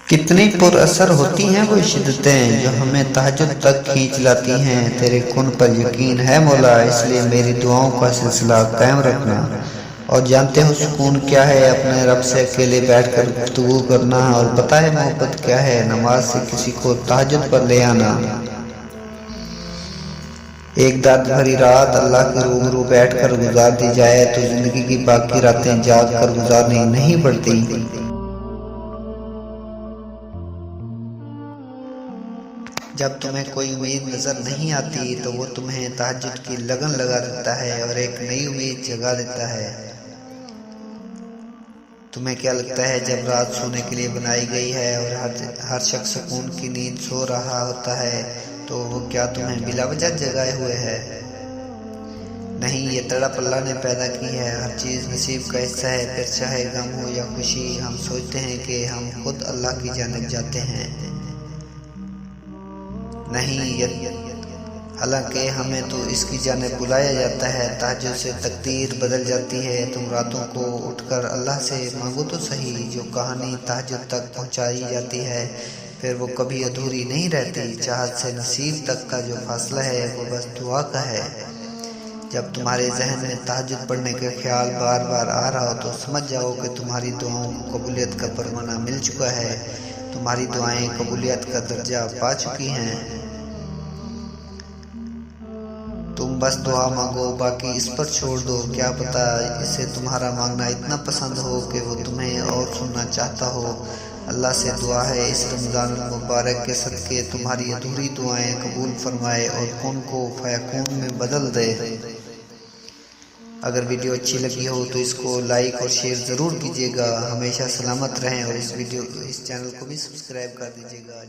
کتنی پر اثر ہوتی ہیں وہ شدتیں جو ہمیں تہجد تک کھینچ لاتی ہیں۔ تیرے کن پر یقین ہے مولا، اس لیے میری دعاؤں کا سلسلہ قائم رکھنا۔ اور جانتے ہو سکون کیا ہے؟ اپنے رب سے اکیلے بیٹھ کر گفتگو کرنا۔ اور پتہ ہے محبت کیا ہے؟ نماز سے کسی کو تہجد پر لے آنا۔ ایک درد بھری رات اللہ کے روبرو بیٹھ کر گزار دی جائے تو زندگی کی باقی راتیں جاگ کر گزارنی نہیں پڑتی۔ جب تمہیں کوئی امید نظر نہیں آتی تو وہ تمہیں تہجد کی لگن لگا دیتا ہے اور ایک نئی امید جگا دیتا ہے۔ تمہیں کیا لگتا ہے جب رات سونے کے لیے بنائی گئی ہے اور ہر شخص سکون کی نیند سو رہا ہوتا ہے تو وہ کیا تمہیں بلا وجہ جگائے ہوئے ہے؟ نہیں، یہ تڑپ اللہ نے پیدا کی ہے۔ ہر چیز نصیب کا حصہ ہے، پھر چاہے غم ہو یا خوشی ہم سوچتے ہیں کہ ہم خود اللہ کی جانب جاتے ہیں۔ نہیں، حالانکہ ہمیں تو اس کی جانب بلایا جاتا ہے۔ تہجد سے تقدیر بدل جاتی ہے۔ تم راتوں کو اٹھ کر اللہ سے مانگو تو صحیح، جو کہانی تہجد تک پہنچائی جاتی ہے پھر وہ کبھی ادھوری نہیں رہتی۔ چاہت سے نصیب تک کا جو فاصلہ ہے وہ بس دعا کا ہے۔ جب تمہارے ذہن میں تہجد پڑھنے کا خیال بار بار آ رہا ہو تو سمجھ جاؤ کہ تمہاری دعاؤں کو قبولیت کا پروانہ مل چکا ہے۔ تمہاری دعائیں قبولیت کا درجہ پا چکی ہیں۔ تم بس دعا مانگو، باقی اس پر چھوڑ دو۔ کیا پتہ اسے تمہارا مانگنا اتنا پسند ہو کہ وہ تمہیں اور سننا چاہتا ہو۔ اللہ سے دعا ہے اس رمضان المبارک کے صدقے تمہاری ادھوری دعائیں قبول فرمائے اور کن کو فیکون میں بدل دے۔ اگر ویڈیو اچھی لگی ہو تو اس کو لائک اور شیئر ضرور کیجیے گا۔ ہمیشہ سلامت رہیں اور اس چینل کو بھی سبسکرائب کر دیجیے گا۔